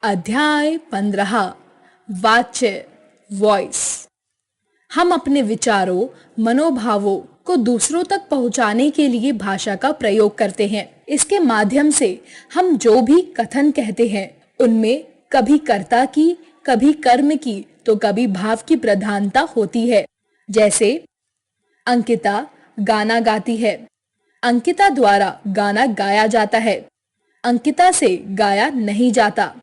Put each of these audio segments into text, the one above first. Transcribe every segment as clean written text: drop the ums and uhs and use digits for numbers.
अध्याय 15 वाच्य वॉइस। हम अपने विचारों, मनोभावों को दूसरों तक पहुंचाने के लिए भाषा का प्रयोग करते हैं। इसके माध्यम से हम जो भी कथन कहते हैं उनमें कभी कर्ता की, कभी कर्म की तो कभी भाव की प्रधानता होती है। जैसे अंकिता गाना गाती है, अंकिता द्वारा गाना गाया जाता है, अंकिता से गाया नहीं जाता।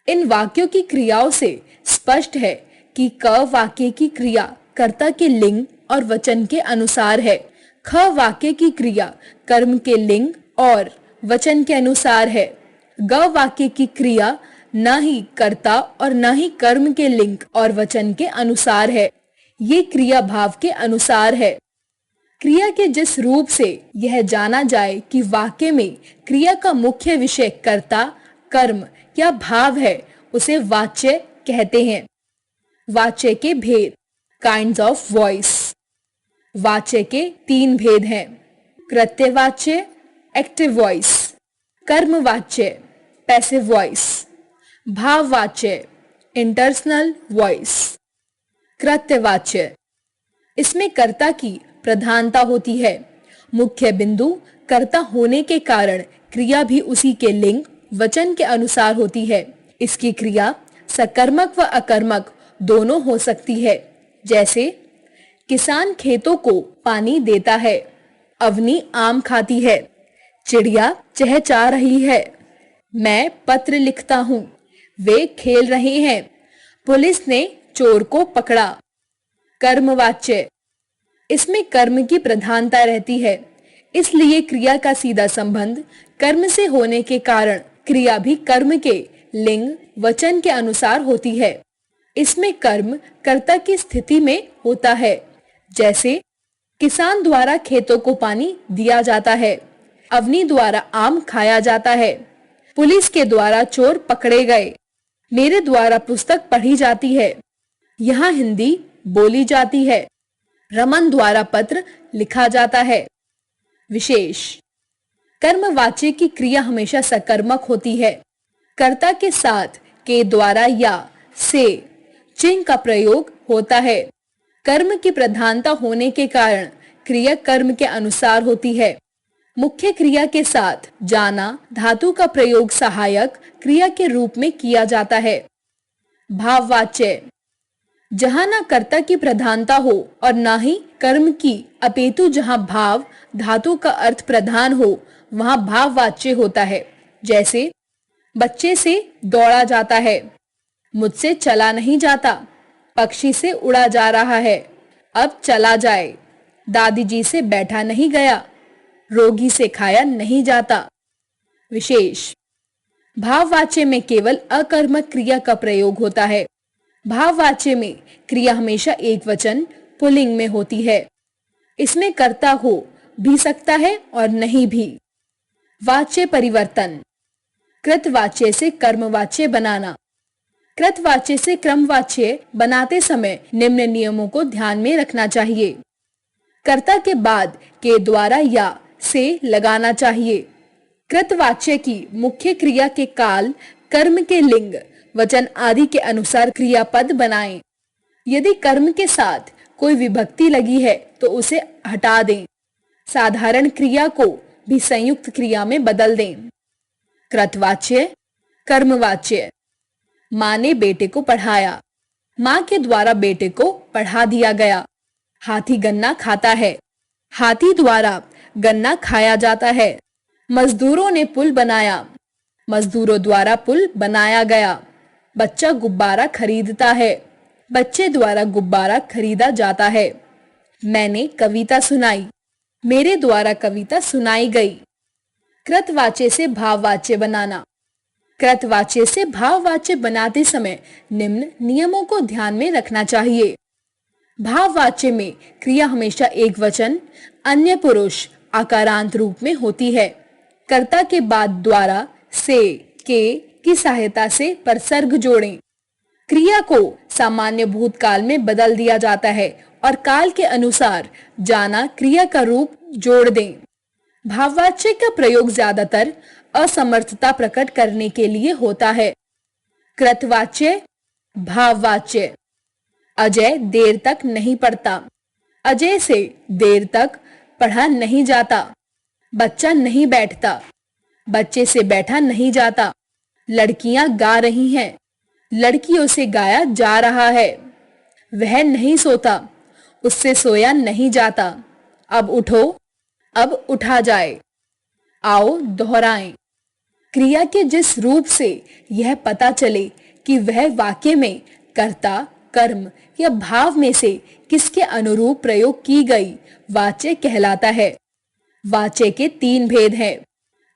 इन वाक्यों की क्रियाओं से स्पष्ट है कि क वाक्य की क्रिया कर्ता के लिंग और वचन के अनुसार है। ख वाक्य की क्रिया कर्म के लिंग और वचन के अनुसार है। ग वाक्य की क्रिया न ही कर्ता और न ही कर्म के लिंग और वचन के अनुसार है। ये क्रिया भाव के अनुसार है। क्रिया के जिस रूप से यह जाना जाए कि वाक्य में क्रिया का मुख्य विषय कर्ता, कर्म या भाव है, उसे वाच्य कहते हैं। वाच्य के भेद, काइंड्स ऑफ वॉइस। वाच्य के 3 भेद हैं: कृत्यवाच्य, एक्टिव वॉइस; कर्मवाच्य, पैसिव वॉइस; भाववाच्य, इंटरनल वॉइस। कृत्यवाच्य, इसमें कर्ता की प्रधानता होती है। मुख्य बिंदु कर्ता होने के कारण क्रिया भी उसी के लिंग, वचन के अनुसार होती है। इसकी क्रिया सकर्मक व अकर्मक दोनों हो सकती है। जैसे किसान खेतों को पानी देता है, अवनी आम खाती है, चिड़िया चहचहा रही है, मैं पत्र लिखता हूँ, वे खेल रहे हैं, पुलिस ने चोर को पकड़ा। कर्मवाच्य, इसमें कर्म की प्रधानता रहती है, इसलिए क्रिया का सीधा संबंध कर्म से होने के कारण क्रिया भी कर्म के लिंग, वचन के अनुसार होती है। इसमें कर्म कर्ता की स्थिति में होता है। जैसे किसान द्वारा खेतों को पानी दिया जाता है, अवनी द्वारा आम खाया जाता है, पुलिस के द्वारा चोर पकड़े गए, मेरे द्वारा पुस्तक पढ़ी जाती है, यहाँ हिंदी बोली जाती है, रमन द्वारा पत्र लिखा जाता है। विशेष, कर्मवाच्य की क्रिया हमेशा सकर्मक होती है। कर्ता के साथ के द्वारा या से चिन्ह का प्रयोग होता है। कर्म की प्रधानता होने के कारण क्रिया कर्म के अनुसार होती है। मुख्य क्रिया के साथ जाना धातु का प्रयोग सहायक क्रिया के रूप में किया जाता है। भाववाच्य, जहां न कर्ता की प्रधानता हो और न ही कर्म की, अपितु जहां भाव धातु का अर्थ प्रधान हो वहां भाववाच्य होता है। जैसे बच्चे से दौड़ा जाता है, मुझसे चला नहीं जाता, पक्षी से उड़ा जा रहा है, अब चला जाए, दादी जी से बैठा नहीं गया, रोगी से खाया नहीं जाता। विशेष, भाववाच्य में केवल अकर्मक क्रिया का प्रयोग होता है। भाववाच्य में क्रिया हमेशा एक वचन पुल्लिंग में होती है। इसमें कर्ता हो भी सकता है और नहीं भी। वाच्य परिवर्तन, कृतवाच्य से कर्मवाच्य बनाना। कृतवाच्य से क्रमवाच्य बनाते समय निम्न नियमों को ध्यान में रखना चाहिए। कर्ता के बाद के द्वारा या से लगाना चाहिए। कृतवाच्य की मुख्य क्रिया के काल, कर्म के लिंग, वचन आदि के अनुसार क्रियापद बनाएं। यदि कर्म के साथ कोई विभक्ति लगी है तो उसे हटा दें। साधारण क्रिया को भी संयुक्त क्रिया में बदल दें। कृतवाच्य, कर्मवाच्य। माँ ने बेटे को पढ़ाया, माँ के द्वारा बेटे को पढ़ा दिया गया। हाथी गन्ना खाता है, हाथी द्वारा गन्ना खाया जाता है। मजदूरों ने पुल बनाया, मजदूरों द्वारा पुल बनाया गया। बच्चा गुब्बारा खरीदता है, बच्चे द्वारा गुब्बारा खरीदा जाता है। मैंने कविता सुनाई, मेरे द्वारा कविता सुनाई गई। कृतवाच्य से भाववाच्य बनाना। कृतवाच्य से भाववाच्य बनाते समय निम्न नियमों को ध्यान में रखना चाहिए। भाववाच्य में क्रिया हमेशा एक वचन, अन्य पुरुष, आकारांत रूप में होती है। कर्ता के बाद द्वारा, से, के की सहायता से परसर्ग जोड़ें। क्रिया को सामान्य भूतकाल में बदल दिया जाता है और काल के अनुसार जाना क्रिया का रूप जोड़ दें। भाववाच्य का प्रयोग ज्यादातर असमर्थता प्रकट करने के लिए होता है। कृतवाच्य, भाववाच्य। अजय देर तक नहीं पढ़ता। अजय से देर तक पढ़ा नहीं जाता। बच्चा नहीं बैठता। बच्चे से बैठा नहीं जाता। लड़कियां गा रही हैं। लड़कियों से गाया जा रहा है। वह नहीं सोता। उससे सोया नहीं जाता। अब उठो, अब उठा जाए। आओ दोहराएं। क्रिया के जिस रूप से यह पता चले कि वह वाक्य में कर्ता, कर्म या भाव में से किसके अनुरूप प्रयोग की गई वाच्य कहलाता है। वाच्य के 3 भेद हैं: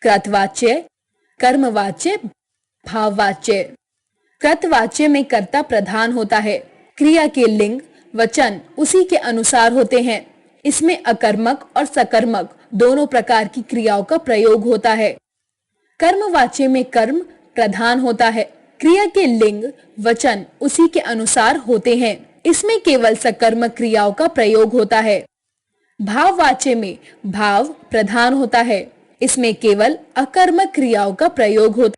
कृतवाच्य, कर्मवाच्य, भाववाच्य। कृतवाच्य में कर्ता प्रधान होता है। क्रिया के लिंग, वचन उसी के अनुसार होते हैं। इसमें अकर्मक और सकर्मक दोनों प्रकार की क्रियाओं का प्रयोग होता है। कर्मवाच्य में कर्म प्रधान होता है। क्रिया के लिंग, वचन उसी के अनुसार होते हैं। इसमें केवल सकर्मक क्रियाओं का प्रयोग होता है। भाववाच्य में भाव प्रधान होता है। इसमें केवल अकर्मक क्रियाओं का प्रयोग होता है।